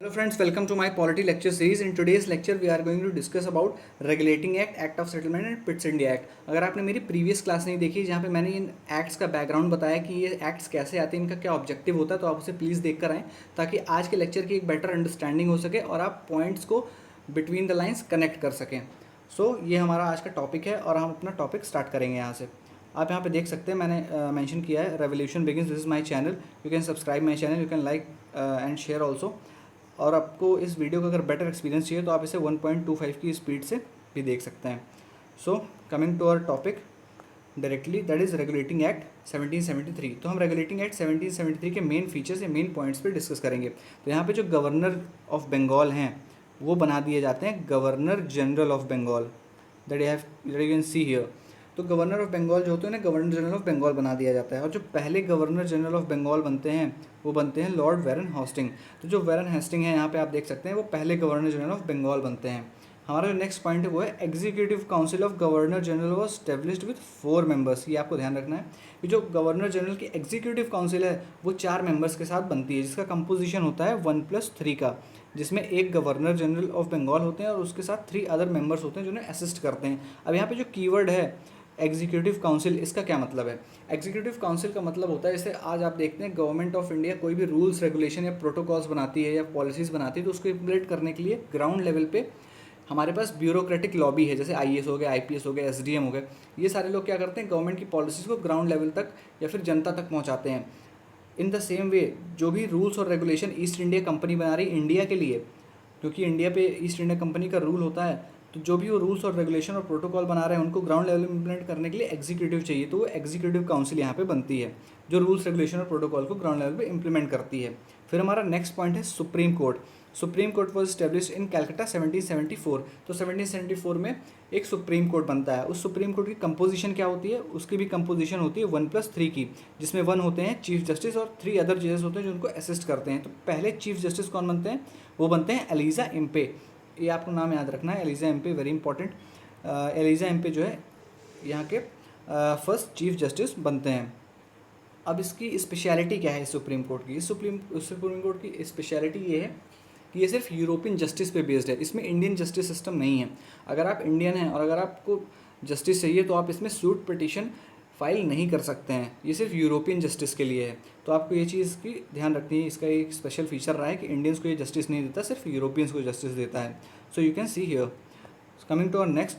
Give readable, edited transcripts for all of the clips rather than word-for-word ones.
Hello friends, welcome to my polity lecture series. In today's lecture we are going to discuss about Regulating Act, Act of Settlement and Pitt's India act. अगर आपने मेरी previous class नहीं देखी जहाँ पे मैंने इन acts का background बताया कि ये एक्ट्स कैसे आते हैं, इनका क्या ऑब्जेक्टिव होता है, तो आप उसे प्लीज़ देख कर आएँ ताकि आज के लेक्चर की एक बेटर अंडरस्टैंडिंग हो सके और आप पॉइंट्स को बिटवीन द लाइन्स कनेक्ट कर सकें. ये हमारा आज का टॉपिक है और हम अपना टॉपिक स्टार्ट करेंगे यहाँ से. आप यहाँ पे देख सकते हैं मैंने मेंशन किया है revolution begins. This is my channel. You can subscribe my channel, you can like and share also. और आपको इस वीडियो का अगर बेटर एक्सपीरियंस चाहिए तो आप इसे 1.25 की स्पीड से भी देख सकते हैं. Coming to our topic directly, that is regulating act 1773. तो हम रेगुलेटिंग एक्ट 1773 के मेन फीचर्स या मेन पॉइंट्स पे डिस्कस करेंगे. तो यहाँ पे जो गवर्नर ऑफ बंगाल हैं वो बना दिए जाते हैं governor general of Bengal. That you can see here. तो गवर्नर ऑफ बंगाल जो होते हैं ना, गवर्नर जनरल ऑफ बंगाल बना दिया जाता है. और जो पहले गवर्नर जनरल ऑफ बंगाल बनते हैं वो बनते हैं लॉर्ड वैरन हेस्टिंग. तो जो वैरन हेस्टिंग है यहाँ पे आप देख सकते हैं वो पहले गवर्नर जनरल ऑफ बंगाल बनते हैं. हमारा जो नेक्स्ट पॉइंट है वो है executive council of governor general was established with 4 members. ये आपको ध्यान रखना है कि जो गवर्नर जनरल की एग्जीक्यूटिव काउंसिल है वो 4 मेंबर्स के साथ बनती है, जिसका कंपोजिशन होता है 1+3 का, जिसमें एक गवर्नर जनरल ऑफ बंगाल होते हैं और उसके साथ 3 अदर मेंबर्स होते हैं जिन्हें असिस्ट करते हैं. अब यहाँ पे जो कीवर्ड है एग्जीक्यूटिव काउंसिल, इसका क्या मतलब है? एग्जीक्यूटिव काउंसिल का मतलब होता है, जैसे आज आप देखते हैं गवर्नमेंट ऑफ इंडिया कोई भी रूल्स रेगुलेशन या प्रोटोकॉल्स बनाती है या पॉलिसीज़ बनाती है तो उसको इम्प्लीमेंट करने के लिए ग्राउंड लेवल पे हमारे पास ब्यूरोक्रेटिक लॉबी है, जैसे आईएएस हो गए, आईपीएस हो गए, एसडीएम हो गए. ये सारे लोग क्या करते हैं, गवर्नमेंट की पॉलिसीज़ को ग्राउंड लेवल तक या फिर जनता तक पहुँचाते हैं. इन द सेम वे जो भी रूल्स और रेगुलेशन ईस्ट इंडिया कंपनी बना रही है इंडिया के लिए, क्योंकि इंडिया पे ईस्ट इंडिया कंपनी का रूल होता है, तो जो भी वो रूल्स और रेगुलेशन और प्रोटोकॉल बना रहे हैं उनको ग्राउंड लेवल में इम्प्लीमेंट करने के लिए एग्जीक्यूटिव चाहिए. तो वो एग्जीक्यूटिव काउंसिल यहाँ पे बनती है जो रूल्स रेगुलेशन और प्रोटोकॉल को ग्राउंड लेवल पे इम्प्लीमेंट करती है. फिर हमारा नेक्स्ट पॉइंट है supreme court. Supreme court was establish in Calcutta 1774. तो 1774 में एक सुप्रीम कोर्ट बनता है. उस सुप्रीम कोर्ट की कंपोजिशन क्या होती है? उसकी भी कंपोजिशन होती है 1+3 की, जिसमें 1 होते हैं चीफ जस्टिस और 3 अदर जजेस होते हैं जो उनको असिस्ट करते हैं. तो पहले चीफ जस्टिस कौन बनते हैं? वो बनते हैं एलिजा इम्पे. ये आपको नाम याद रखना है, Elijah Impey, very important. Elijah Impey जो है यहाँ के फर्स्ट चीफ जस्टिस बनते हैं. अब इसकी स्पेशलिटी क्या है सुप्रीम कोर्ट की? सुप्रीम कोर्ट की स्पेशलिटी ये है कि ये सिर्फ यूरोपियन जस्टिस पे बेस्ड है. इसमें इंडियन जस्टिस सिस्टम नहीं है. अगर आप इंडियन हैं और अगर आपको जस्टिस चाहिए तो आप इसमें सूट पिटिशन फाइल नहीं कर सकते हैं. ये सिर्फ यूरोपियन जस्टिस के लिए है. तो आपको ये चीज़ की ध्यान रखनी है. इसका एक स्पेशल फीचर रहा है कि इंडियंस को ये जस्टिस नहीं देता, सिर्फ यूरोपियंस को जस्टिस देता है. So you can see here. Coming to our next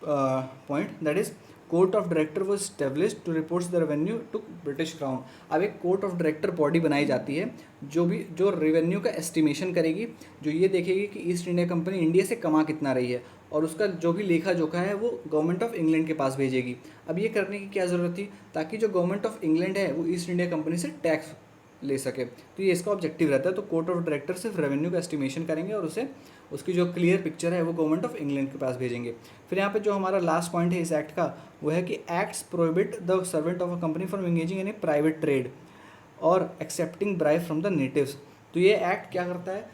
point, that is court of director was established to reports the revenue to British crown. अब एक कोर्ट ऑफ डायरेक्टर बॉडी बनाई जाती है जो रेवेन्यू का एस्टिमेशन करेगी, जो ये देखेगी कि ईस्ट इंडिया कंपनी इंडिया से कमा कितना रही है और उसका जो भी लेखा जोखा है वो गवर्नमेंट ऑफ इंग्लैंड के पास भेजेगी. अब ये करने की क्या ज़रूरत थी? ताकि जो गवर्नमेंट ऑफ इंग्लैंड है वो ईस्ट इंडिया कंपनी से टैक्स ले सके. तो ये इसका ऑब्जेक्टिव रहता है. तो कोर्ट ऑफ डायरेक्टर सिर्फ रेवेन्यू का एस्टिमेशन करेंगे और उसे उसकी जो क्लियर पिक्चर है वो गवर्नमेंट ऑफ इंग्लैंड के पास भेजेंगे. फिर यहाँ पे जो हमारा लास्ट पॉइंट है इस एक्ट का वो है कि acts prohibit the servant of a company from engaging in a private trade और accepting bribe from the natives. तो ये एक्ट क्या करता है,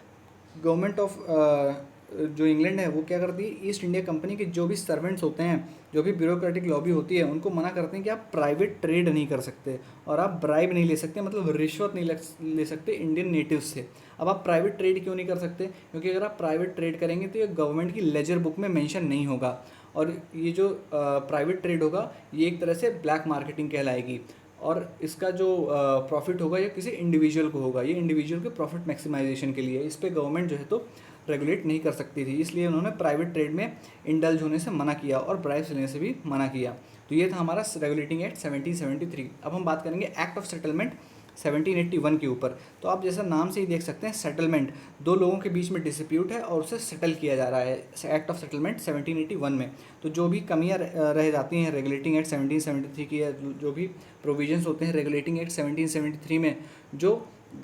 गवर्नमेंट ऑफ जो इंग्लैंड है वो क्या करती है, ईस्ट इंडिया कंपनी के जो भी सर्वेंट्स होते हैं, जो भी ब्यूरोक्रेटिक लॉबी होती है, उनको मना करते हैं कि आप प्राइवेट ट्रेड नहीं कर सकते और आप ब्राइब नहीं ले सकते, मतलब रिश्वत नहीं ले सकते इंडियन नेटिव्स से. अब आप प्राइवेट ट्रेड क्यों नहीं कर सकते? क्योंकि अगर आप प्राइवेट ट्रेड करेंगे तो ये गवर्नमेंट की लेजर बुक में मेंशन नहीं होगा और ये जो प्राइवेट ट्रेड होगा ये एक तरह से ब्लैक मार्केटिंग कहलाएगी और इसका जो प्रॉफिट होगा ये किसी इंडिविजुअल को होगा. ये इंडिविजुअल के प्रॉफिट मैक्सिमाइजेशन के लिए, इस पर गवर्नमेंट जो है तो रेगुलेट नहीं कर सकती थी. इसलिए उन्होंने प्राइवेट ट्रेड में इंडल्ज होने से मना किया और ब्राइब्स लेने से भी मना किया. तो ये था हमारा रेगुलेटिंग एक्ट 1773. अब हम बात करेंगे एक्ट ऑफ सेटलमेंट 1781 के ऊपर. तो आप जैसा नाम से ही देख सकते हैं, सेटलमेंट, दो लोगों के बीच में डिस्प्यूट है और उसे सेटल किया जा रहा है एक्ट ऑफ सेटलमेंट 1781 में. तो जो भी कमियां रह जाती हैं रेगुलेटिंग एक्ट 1773 की, या जो भी प्रोविजंस होते हैं रेगुलेटिंग एक्ट 1773 में जो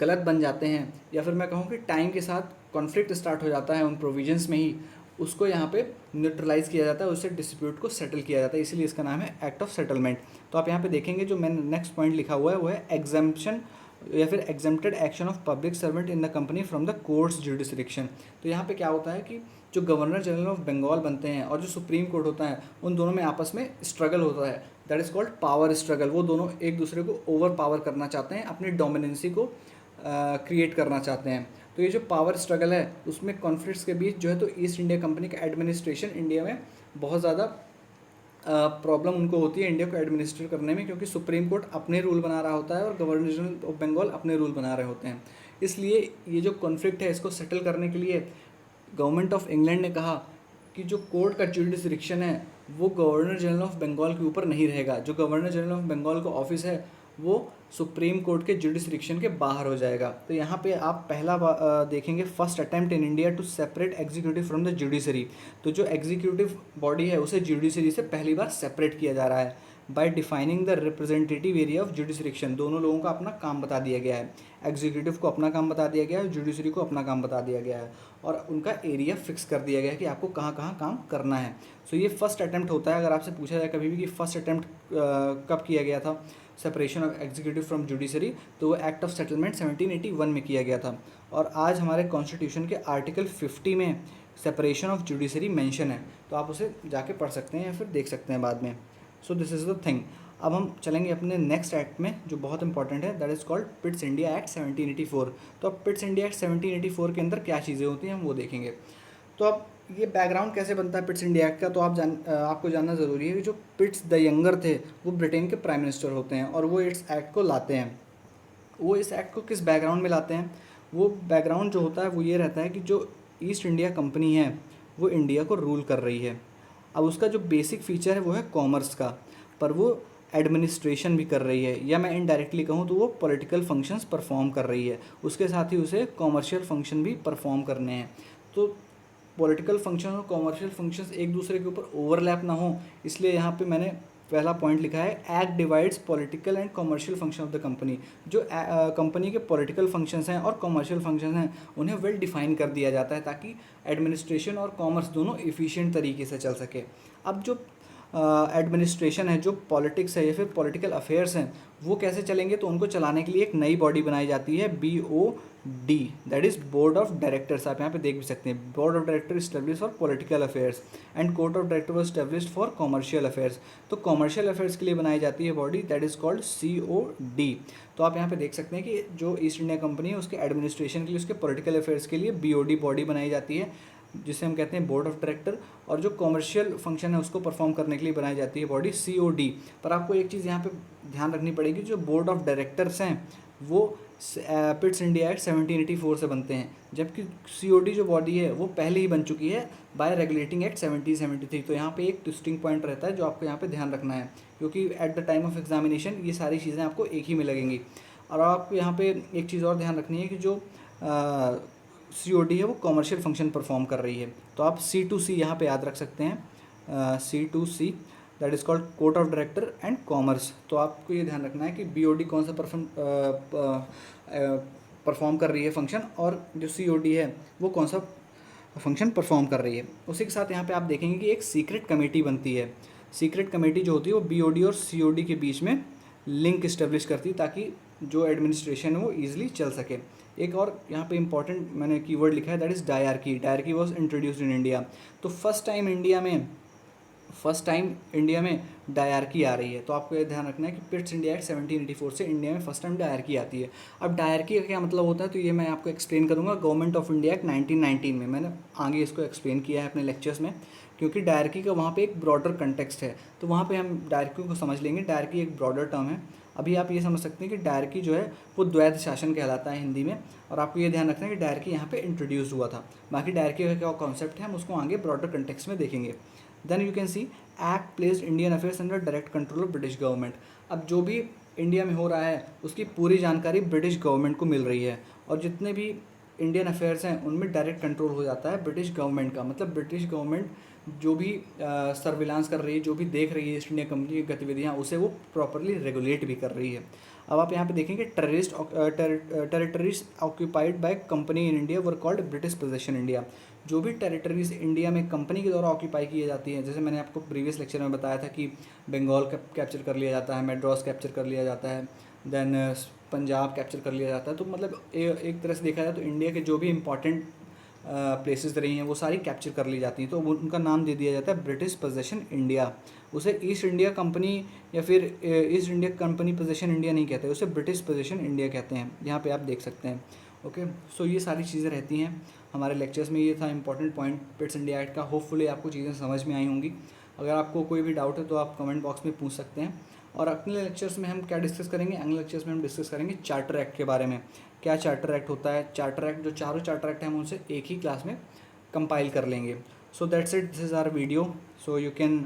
गलत बन जाते हैं या फिर मैं कहूँ कि टाइम के साथ कॉन्फ्लिक्ट स्टार्ट हो जाता है उन प्रोविजंस में ही, उसको यहाँ पे न्यूट्रलाइज़ किया जाता है, उससे डिस्प्यूट को सेटल किया जाता है. इसीलिए इसका नाम है एक्ट ऑफ सेटलमेंट. तो आप यहाँ पे देखेंगे जो मैंने नेक्स्ट पॉइंट लिखा हुआ है वो है एग्जम्पशन या फिर exempted action of public servant in the company from the courts jurisdiction. तो यहाँ पे क्या होता है कि जो गवर्नर जनरल ऑफ बंगाल बनते हैं और जो सुप्रीम कोर्ट होता है उन दोनों में आपस में स्ट्रगल होता है. That is called power struggle. वो दोनों एक दूसरे को ओवर पावर करना चाहते हैं, अपनी डोमिनेंसी को क्रिएट करना चाहते हैं. तो ये जो पावर स्ट्रगल है उसमें कॉन्फ्लिक्ट्स के बीच जो है तो ईस्ट इंडिया कंपनी का एडमिनिस्ट्रेशन इंडिया में बहुत ज़्यादा प्रॉब्लम उनको होती है इंडिया को एडमिनिस्टर करने में, क्योंकि सुप्रीम कोर्ट अपने रूल बना रहा होता है और गवर्नर जनरल ऑफ बंगाल अपने रूल बना रहे होते हैं। इसलिए ये जो कॉन्फ्लिक्ट है इसको सेटल करने के लिए गवर्नमेंट ऑफ इंग्लैंड ने कहा कि जो कोर्ट का जुडिसडिक्शन है वो गवर्नर जनरल ऑफ बंगाल के ऊपर नहीं रहेगा। जो गवर्नर जनरल ऑफ बंगाल का ऑफिस है वो सुप्रीम कोर्ट के जुडिसडिक्शन के बाहर हो जाएगा। तो यहाँ पे आप पहला देखेंगे first attempt in India to separate executive from the judiciary. तो जो एग्जीक्यूटिव बॉडी है उसे जुडिशरी से पहली बार सेपरेट किया जा रहा है by defining the representative area of jurisdiction. दोनों लोगों का अपना काम बता दिया गया है, एग्जीक्यूटिव को अपना काम बता दिया गया है, जुडिशरी को अपना काम बता दिया गया है और उनका एरिया फिक्स कर दिया गया है कि आपको कहाँ कहाँ काम करना है। सो ये फर्स्ट अटैम्प्ट होता है। अगर आपसे पूछा जाए कभी भी कि फर्स्ट अटैम्प्ट कब किया गया था separation of executive from judiciary, तो वो एक्ट ऑफ सेटलमेंट 1781 में किया गया था। और आज हमारे कॉन्स्टिट्यूशन के आर्टिकल 50 में सेपरेशन ऑफ जुडिशरी मेंशन है, तो आप उसे जाके पढ़ सकते हैं या फिर देख सकते हैं बाद में। So this is the thing. अब हम चलेंगे अपने नेक्स्ट एक्ट में जो बहुत इंपॉर्टेंट है, that is called Pitt's India act 1784। तो अब पिट्स इंडिया एक्ट 1784 के अंदर क्या चीज़ें होती हैं हम वो देखेंगे। तो अब ये बैकग्राउंड कैसे बनता है पिट्स इंडिया एक्ट का, तो आपको जानना ज़रूरी है कि जो पिट्स द यंगर थे वो ब्रिटेन के प्राइम मिनिस्टर होते हैं और वो इस एक्ट को लाते हैं। वो इस एक्ट को किस बैकग्राउंड में लाते हैं, वो बैकग्राउंड जो होता है वो ये रहता है कि जो ईस्ट इंडिया कंपनी है वो इंडिया को रूल कर रही है। अब उसका जो बेसिक फीचर है वो है कॉमर्स का, पर वो एडमिनिस्ट्रेशन भी कर रही है, या मैं इनडायरेक्टली कहूँ तो वो पॉलिटिकल फंक्शंस परफॉर्म कर रही है। उसके साथ ही उसे कॉमर्शियल फंक्शन भी परफॉर्म करने हैं। तो पॉलिटिकल फंक्शन और कॉमर्शियल फंक्शंस एक दूसरे के ऊपर ओवरलैप ना हो, इसलिए यहाँ पे मैंने पहला पॉइंट लिखा है act divides political and commercial function of the company. जो कंपनी के पॉलिटिकल फंक्शंस हैं और कॉमर्शियल फंक्शंस हैं उन्हें वेल डिफाइन कर दिया जाता है ताकि एडमिनिस्ट्रेशन और कॉमर्स दोनों इफ़िशिएंट तरीके से चल सके। अब जो एडमिनिस्ट्रेशन है, जो पॉलिटिक्स है या फिर पॉलिटिकल अफेयर्स हैं वो कैसे चलेंगे, तो उनको चलाने के लिए एक नई बॉडी बनाई जाती है BOD, that is board of directors. आप यहाँ पे देख भी सकते हैं, board of director establish for political affairs and court of director was establish for commercial affairs. तो कॉमर्शियल अफेयर्स के लिए बनाई जाती है body that is called COD। तो आप यहाँ पे देख सकते हैं कि जो ईस्ट इंडिया कंपनी है उसके एडमिनिस्ट्रेशन के लिए, उसके पॉलिटिकल अफेयर्स के लिए BOD बॉडी बनाई जाती है जिसे हम कहते हैं बोर्ड ऑफ डायरेक्टर, और जो कॉमर्शियल फंक्शन है उसको परफॉर्म करने के लिए बनाई जाती है बॉडी COD। पर आपको एक चीज़ यहाँ पे ध्यान रखनी पड़ेगी, जो बोर्ड ऑफ डायरेक्टर्स हैं वो पिट्स इंडिया एक्ट 1784 से बनते हैं, जबकि COD जो बॉडी है वो पहले ही बन चुकी है बाय रेगुलेटिंग एक्ट 1773। तो यहाँ पे एक ट्विस्टिंग पॉइंट रहता है जो आपको यहाँ पे ध्यान रखना है, क्योंकि at the time of examination ये सारी चीज़ें आपको एक ही में लगेंगी। और आपको यहाँ पे एक चीज़ और ध्यान रखनी है कि जो COD है वो कॉमर्शियल फंक्शन परफॉर्म कर रही है। तो आप C2C यहाँ पे याद रख सकते हैं, C2C that is called court of director and commerce. तो आपको ये ध्यान रखना है कि BOD कौन सा परफॉर्म कर रही है फंक्शन, और जो COD है वो कौन सा फंक्शन परफॉर्म कर रही है। उसी के साथ यहाँ पे आप देखेंगे कि एक सीक्रेट कमेटी बनती है। सीक्रेट कमेटी जो होती है वो BOD और COD के बीच में लिंक इस्टेब्लिश करती है ताकि जो एडमिनिस्ट्रेशन है वो ईजिली चल सके। एक और यहाँ पे इंपॉर्टेंट मैंने कीवर्ड लिखा है that is dyarchy. Dyarchy was introduced in India. तो फर्स्ट टाइम इंडिया में डायरकी आ रही है। तो आपको ये ध्यान रखना है कि पिट्स इंडिया एक्ट 1784 से इंडिया में फर्स्ट टाइम डायरकी आती है। अब डायरकी का क्या मतलब होता है तो ये मैं आपको एक्सप्लेन करूँगा गवर्नमेंट ऑफ इंडिया एक्ट 1919 में। मैंने आगे इसको एक्सप्लेन किया है अपने लेक्चर्स में, क्योंकि डायरकी का वहाँ पे एक ब्रॉडर कंटेक्स्ट है, तो वहाँ पे हम डायरकी को समझ लेंगे। डायरकी एक ब्रॉडर टर्म है। अभी आप ये समझ सकते हैं कि डायरकी जो है वो द्वैध शासन कहलाता है हिंदी में, और आपको ये ध्यान रखना है कि डायरकी यहाँ पे इंट्रोड्यूस हुआ था। बाकी डायरकी का क्या कॉन्सेप्ट है हम उसको आगे ब्रॉडर कंटेक्स्ट में देखेंगे। Then you can see act placed Indian affairs under direct control of British government. अब जो भी इंडिया में हो रहा है उसकी पूरी जानकारी ब्रिटिश गवर्नमेंट को मिल रही है, और जितने भी इंडियन अफेयर्स हैं उनमें डायरेक्ट कंट्रोल हो जाता है ब्रिटिश गवर्नमेंट का। मतलब ब्रिटिश गवर्नमेंट जो भी सर्विलांस कर रही है, जो भी देख रही है ईस्ट इंडिया कंपनी की गतिविधियाँ, उसे वो प्रॉपरली रेगुलेट भी कर रही है। अब आप यहाँ पे देखेंगे territories occupied by company in India were called British possession India. जो भी टेरिटरीज इंडिया में कंपनी के द्वारा ऑक्यूपाई की जाती हैं, जैसे मैंने आपको प्रीवियस लेक्चर में बताया था कि बंगाल कैप्चर कर लिया जाता है, मद्रास कैप्चर कर लिया जाता है, देन पंजाब कैप्चर कर लिया जाता है। तो मतलब एक तरह से देखा जाए तो इंडिया के जो भी इम्पॉर्टेंट प्लेसेस रही हैं वो सारी कैप्चर कर ली जाती हैं, तो उनका नाम दे दिया जाता है ब्रिटिश पोजेशन इंडिया। उसे ईस्ट इंडिया कंपनी या फिर east India company possession India नहीं कहते, उसे ब्रिटिश पोजेशन इंडिया कहते हैं। यहाँ पे आप देख सकते हैं। ओके, सो ये सारी चीज़ें रहती हैं हमारे लेक्चर्स में। ये था important point Pitt's India act का। होपफुली आपको चीज़ें समझ में आई होंगी। अगर आपको कोई भी डाउट है तो आप कमेंट बॉक्स में पूछ सकते हैं। और अगले लेक्चर्स में हम क्या डिस्कस करेंगे, अगले लेक्चर्स में हम डिस्कस करेंगे चार्टर एक्ट के बारे में। क्या चार्टर एक्ट होता है, चार्टर एक्ट, जो चारों चार्टर एक्ट हैं हम उनसे एक ही क्लास में कंपाइल कर लेंगे। So that's it, this is our video. So you can